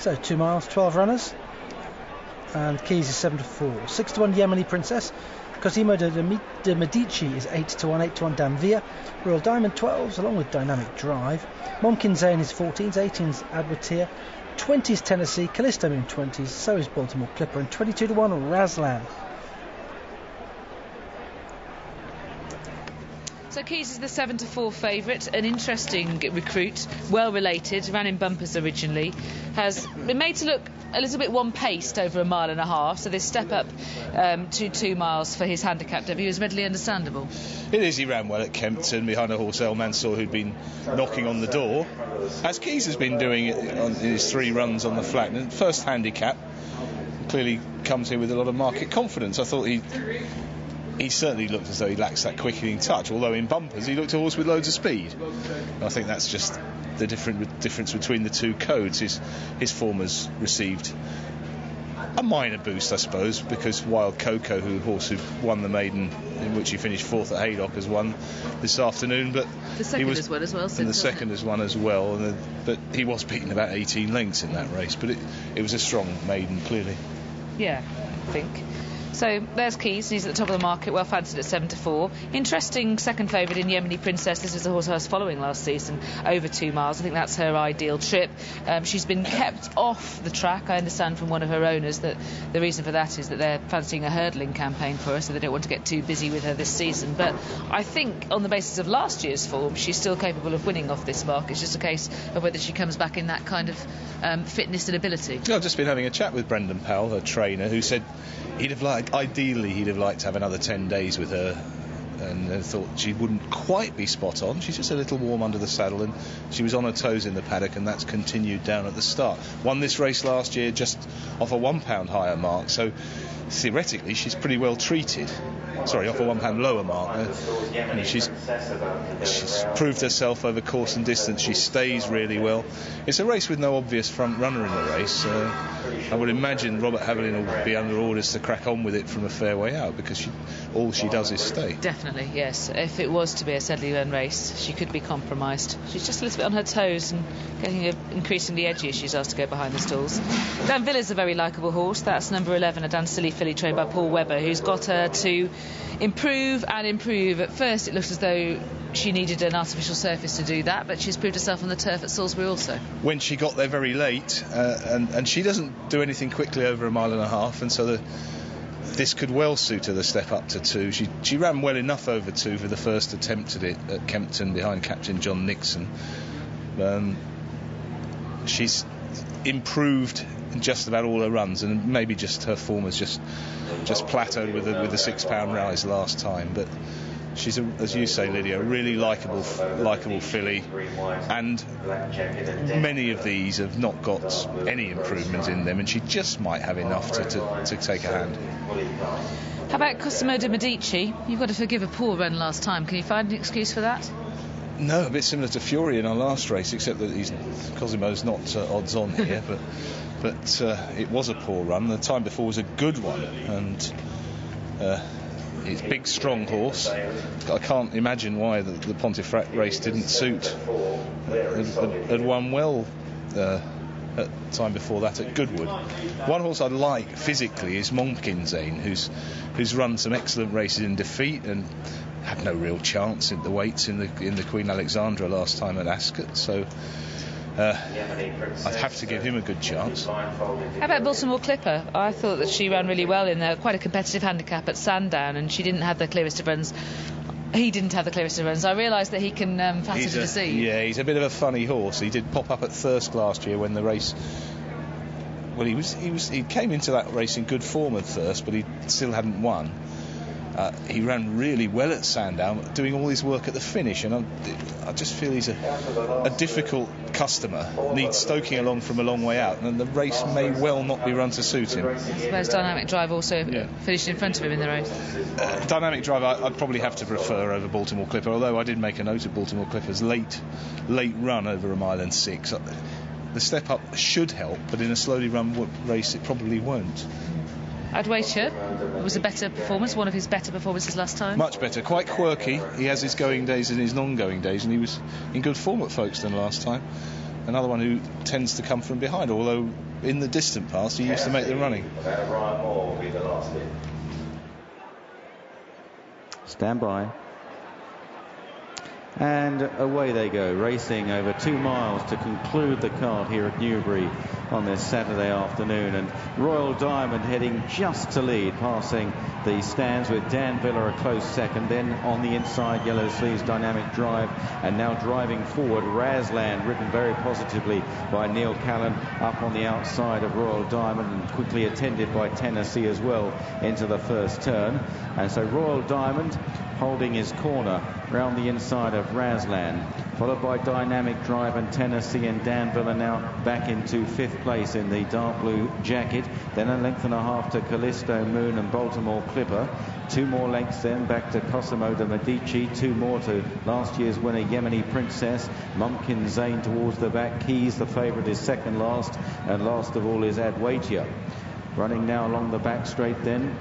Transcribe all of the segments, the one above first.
So 2 miles, 12 runners, and Keys is 7-4. 6-1 Yemeni Princess. Cosimo de Medici is 8-1. 8-1 Danvia. Royal Diamond 12s along with Dynamic Drive. Momkin Zain is 14s. 18s Adwatir. 20s Tennessee. Callisto Moon 20s. So is Baltimore Clipper. And 22-1 Razlan. So Keys is the 7-4 favourite, an interesting recruit, well related, ran in bumpers originally, has been made to look a little bit one-paced over 1.5 miles, so this step up to 2 miles for his handicap debut is readily understandable. It is. He ran well at Kempton behind a horse El Mansour who'd been knocking on the door, as Keys has been doing it in his 3 runs on the flat. And first handicap, clearly comes here with a lot of market confidence. I thought he certainly looked as though he lacks that quickening touch, although in bumpers he looked a horse with loads of speed. And I think that's just the difference between the two codes. His form has received a minor boost, I suppose, because Wild Coco, horse who won the maiden, in which he finished 4th at Haydock, has won this afternoon. But the second has won as well. And the second has won as well. But he was beaten about 18 lengths in that race. But it was a strong maiden, clearly. Yeah, I think. So there's Keys, he's at the top of the market, well fancied at 7-4. Interesting second favourite in Yemeni Princess. This was the horse I was following last season, over 2 miles. I think that's her ideal trip. She's been kept off the track. I understand from one of her owners that the reason for that is that they're fancying a hurdling campaign for her, so they don't want to get too busy with her this season. But I think on the basis of last year's form, she's still capable of winning off this mark. It's just a case of whether she comes back in that kind of fitness and ability. I've just been having a chat with Brendan Powell, her trainer, who said ideally he'd have liked to have another 10 days with her, and thought she wouldn't quite be spot on. She's just a little warm under the saddle, and she was on her toes in the paddock, and that's continued down at the start. Won this race last year just off a £1 higher mark, so theoretically she's pretty well treated. Sorry, off a £1 lower mark. She's proved herself over course and distance. She stays really well. It's a race with no obvious front runner in the race. I would imagine Robert Haviland will be under orders to crack on with it from a fair way out, because all she does is stay. Definitely, yes. If it was to be a steadily run race, she could be compromised. She's just a little bit on her toes and getting increasingly edgy as she's asked to go behind the stalls. Dan Villa's a very likeable horse. That's number 11, a Dan Silly filly trained by Paul Webber, who's got her to improve and improve. At first it looked as though she needed an artificial surface to do that, but she's proved herself on the turf at Salisbury also. When she got there very late, and she doesn't do anything quickly over 1.5 miles, and so this could well suit her, the step up to 2. She ran well enough over 2 for the first attempt at it at Kempton behind Captain John Nixon. She's improved in just about all her runs, and maybe just her form has just plateaued with the £6 rise last time. But she's, as you say, Lydia, a really likeable filly, and many of these have not got any improvement in them, and she just might have enough to take a hand. How about Cosimo de Medici? You've got to forgive a poor run last time. Can you find an excuse for that? No, a bit similar to Fury in our last race, except that Cosimo's not odds on here, but it was a poor run. The time before was a good one, and it's big, strong horse. I can't imagine why the Pontefract race didn't suit. Had won well at time before that at Goodwood. One horse I like physically is Momkin Zain, who's run some excellent races in defeat and had no real chance in the weights in the Queen Alexandra last time at Ascot. So I'd have to give him a good chance. How about Baltimore Clipper? I thought that she ran really well in quite a competitive handicap at Sandown, and she didn't have the clearest of runs. He didn't have the clearest of runs. I realise that he can fasten to deceive. Yeah, he's a bit of a funny horse. He did pop up at Thirsk last year when the race. Well, he came into that race in good form at Thirsk, but he still hadn't won. He ran really well at Sandown, doing all his work at the finish, and I just feel he's a difficult customer, needs stoking along from a long way out, and the race may well not be run to suit him. I suppose Dynamic Drive also finished in front of him in the race. Dynamic Drive I'd probably have to prefer over Baltimore Clipper, although I did make a note of Baltimore Clipper's late run over 1.6 miles. The step up should help, but in a slowly run race it probably won't. Adwaita was a better performance, one of his better performances last time. Much better, quite quirky. He has his going days and his non-going days, and he was in good form at Folkestone last time. Another one who tends to come from behind, although in the distant past, he used to make the running. Brian Moore will be the last in. Stand by. And away they go, racing over 2 miles to conclude the card here at Newbury on this Saturday afternoon. And Royal Diamond heading just to lead, passing the stands with Dan Villa a close second. Then on the inside, Yellow Sleeves Dynamic Drive, and now driving forward, Razland, ridden very positively by Neil Callan, up on the outside of Royal Diamond, and quickly attended by Tennessee as well into the first turn. And so Royal Diamond holding his corner round the inside of Razland, followed by Dynamic Drive and Tennessee, and Dan Villa now back into 5th place in the dark blue jacket. Then a length and a half to Callisto Moon and Baltimore Clipper. 2 more lengths then back to Cosimo de Medici. 2 more to last year's winner Yemeni Princess. Mumkin Zain towards the back. Keys, the favourite, is second last, and last of all is Adwatia. Running now along the back straight then,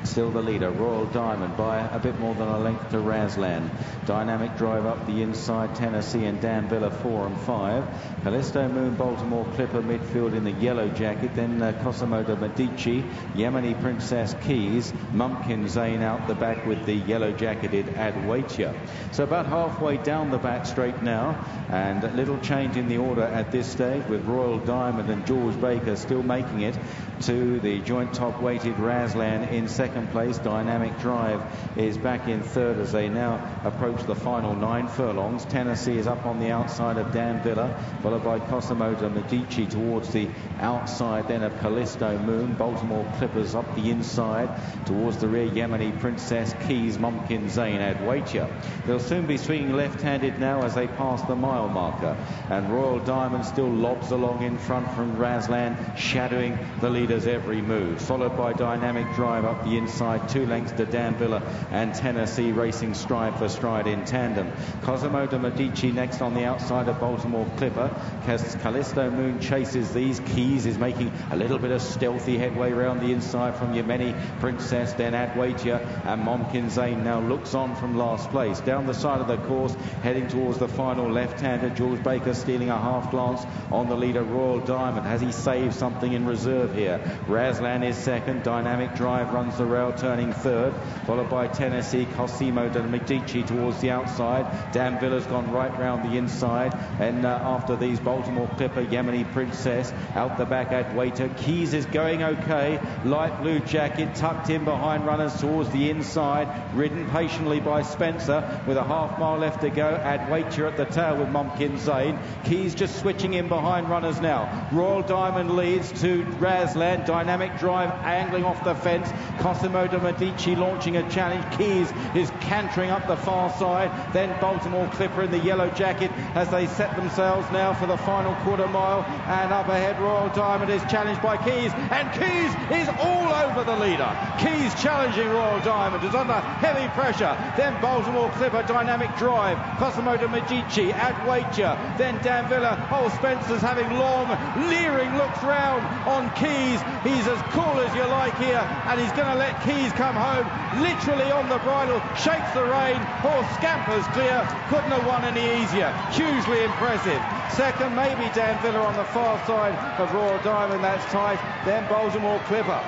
still the leader, Royal Diamond, by a bit more than a length to Razland. Dynamic Drive up the inside, Tennessee and Dan Villa 4 and 5. Callisto Moon, Baltimore Clipper midfield in the yellow jacket. Then Cosimo de Medici, Yemeni Princess, Keys, Mumkin Zain out the back with the yellow jacketed Adwatia. So about halfway down the back straight now, and little change in the order at this stage, with Royal Diamond and George Baker still making it to the joint top weighted Razland in second place. Dynamic Drive is back in third as they now approach the final 9 furlongs. Tennessee is up on the outside of Dan Villa, followed by Cosimo de Medici towards the outside then of Callisto Moon. Baltimore Clippers up the inside towards the rear, Yemeni Princess, Keys, Mumkin Zain, Adwatia. They'll soon be swinging left-handed now as they pass the mile marker, and Royal Diamond still lobs along in front from Razland, shadowing the leader's every move, followed by Dynamic Drive up the inside, 2 lengths to Dan Villa and Tennessee racing stride for stride in tandem. Cosimo de Medici next on the outside of Baltimore Clipper. Callisto Moon chases these. Keys is making a little bit of stealthy headway round the inside from Yemeni Princess, then Adwatia, and Mumkin Zain now looks on from last place. Down the side of the course, heading towards the final left-hander, George Baker stealing a half glance on the leader Royal Diamond. Has he saved something in reserve here? Razland is second. Dynamic Drive runs the rail, turning third, followed by Tennessee, Cosimo de Medici towards the outside. Dan Villa's gone right round the inside, and after these, Baltimore Clipper, Yemeni Princess out the back, Adwaita. Keys is going okay, light blue jacket tucked in behind runners towards the inside, ridden patiently by Spencer with a half mile left to go. Adwaita at the tail with Mumkin Zain. Keys just switching in behind runners now. Royal Diamond leads to Razland. Dynamic Drive angling off the fence. Cosimo de Medici launching a challenge. Keys is cantering up the far side. Then Baltimore Clipper in the yellow jacket as they set themselves now for the final quarter mile. And up ahead, Royal Diamond is challenged by Keys, and Keys is all over the leader. Keys challenging Royal Diamond, is under heavy pressure. Then Baltimore Clipper, Dynamic Drive, Cosimo de Medici, Adwatia, then Dan Villa. Oh, Spencer's having long, leering looks round on Keys. He's as cool as you like here, and he's going to let Keys come home, literally on the bridle, shakes the rein, horse scampers clear, couldn't have won any easier. Hugely impressive. Second, maybe Dan Villa on the far side of Royal Diamond, that's tight. Then Baltimore Clipper.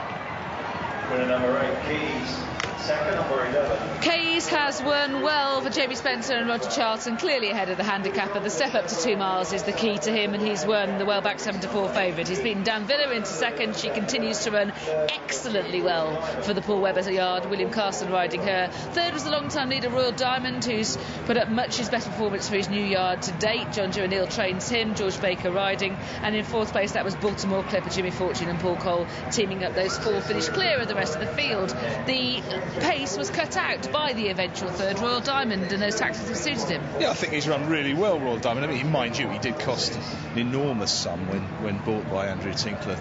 Winner number 8, Keys. Second, number 11. Keys has won well for Jamie Spencer and Roger Charlton, clearly ahead of the handicapper. The step up to 2 miles is the key to him, and he's won the well-back 7-4 favourite. He's beaten Dan Villa into second. She continues to run excellently well for the Paul Webber yard. William Carson riding her. Third was the long-time leader Royal Diamond, who's put up much his best performance for his new yard to date. John Joe O'Neill trains him, George Baker riding, and in fourth place that was Baltimore Clipper, Jimmy Fortune and Paul Cole teaming up. Those 4 finished clear of the rest of the field. The pace was cut out by the eventual third, Royal Diamond, and those tactics have suited him. Yeah, I think he's run really well, Royal Diamond. I mean, mind you, he did cost an enormous sum when bought by Andrew Tinkler.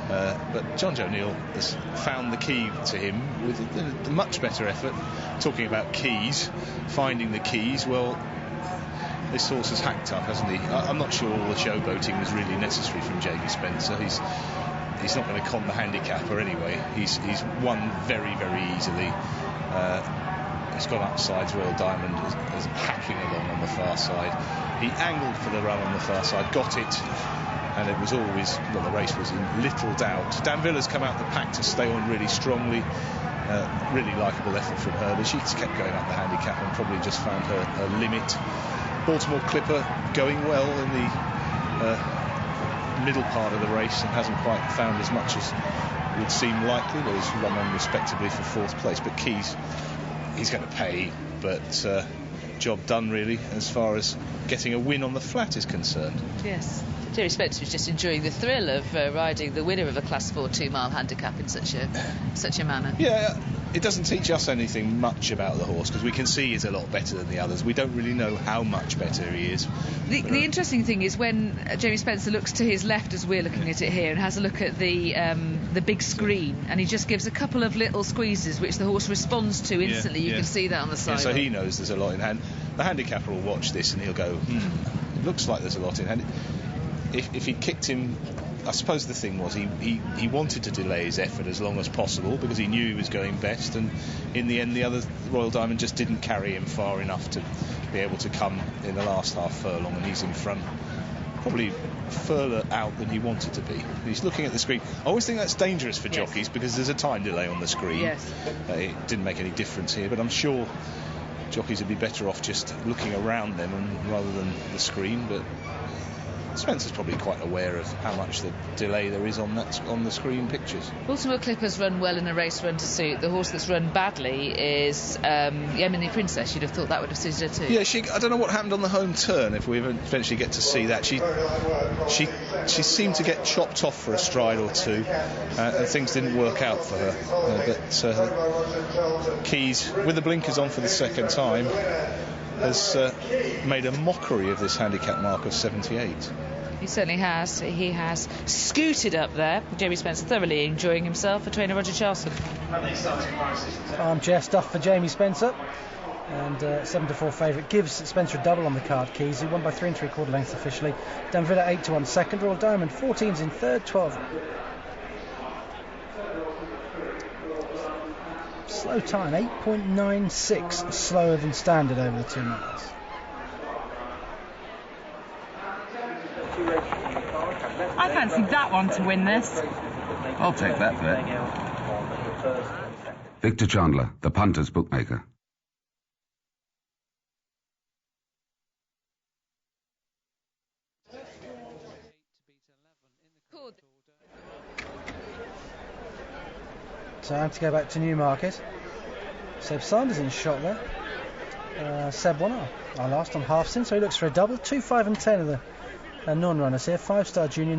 But John Joe O'Neill has found the key to him with a much better effort. Talking about keys, finding the keys, well, this horse has hacked up, hasn't he? I'm not sure all the showboating was really necessary from Jamie Spencer. He's not going to con the handicapper anyway. He's won very, very easily. He's gone upsides. Royal Diamond is hacking along on the far side. He angled for the run on the far side, got it, and it was always, well, the race was in little doubt. Dan Villa's come out the pack to stay on really strongly. Really likeable effort from her, but she kept going up the handicap and probably just found her limit. Baltimore Clipper going well in the middle part of the race and hasn't quite found as much as would seem likely. But he's run on respectably for 4th place. But Keys, he's going to pay, but job done really as far as getting a win on the flat is concerned. Yes. Jamie Spencer was just enjoying the thrill of riding the winner of a Class 4 2-mile handicap in such a manner. Yeah, it doesn't teach us anything much about the horse because we can see he's a lot better than the others. We don't really know how much better he is. The interesting thing is when Jamie Spencer looks to his left as we're looking at it here and has a look at the big screen, and he just gives a couple of little squeezes which the horse responds to instantly. You can see that on the side. Yeah, so he knows there's a lot in hand. The handicapper will watch this and he'll go, it looks like there's a lot in hand. If he kicked him, I suppose the thing was he wanted to delay his effort as long as possible because he knew he was going best, and in the end the other Royal Diamond just didn't carry him far enough to be able to come in the last half furlong, and he's in front, probably further out than he wanted to be. He's looking at the screen. I always think that's dangerous for jockeys because there's a time delay on the screen. Yes. It didn't make any difference here, but I'm sure jockeys would be better off just looking around them rather than the screen. But Spencer's probably quite aware of how much the delay there is on the screen pictures. Baltimore Clipper's run well in a race run to suit. The horse that's run badly is Yemeni Princess. You'd have thought that would have suited her too. Yeah, I don't know what happened on the home turn, if we eventually get to see that. She seemed to get chopped off for a stride or two, and things didn't work out for her. But Keys, with the blinkers on for the second time, has made a mockery of this handicap mark of 78. He certainly has. He has scooted up there. Jamie Spencer thoroughly enjoying himself for trainer Roger Charlson. Armchair stuff for Jamie Spencer. And 7-4 favourite gives Spencer a double on the card. Keys, who won by 3 3/4 lengths officially. Dan Villa 8-1 second. Royal Diamond 14's in third. 12. Slow time, 8.96 slower than standard over the 2 miles. I fancy that one to win this. I'll take that bet. Victor Chandler, the punter's bookmaker. Time to go back to Newmarket. Seb Sanders in shot there. Seb won our last on half since, so he looks for a double. 2, 5 and 10 of the non-runners here. 5-star junior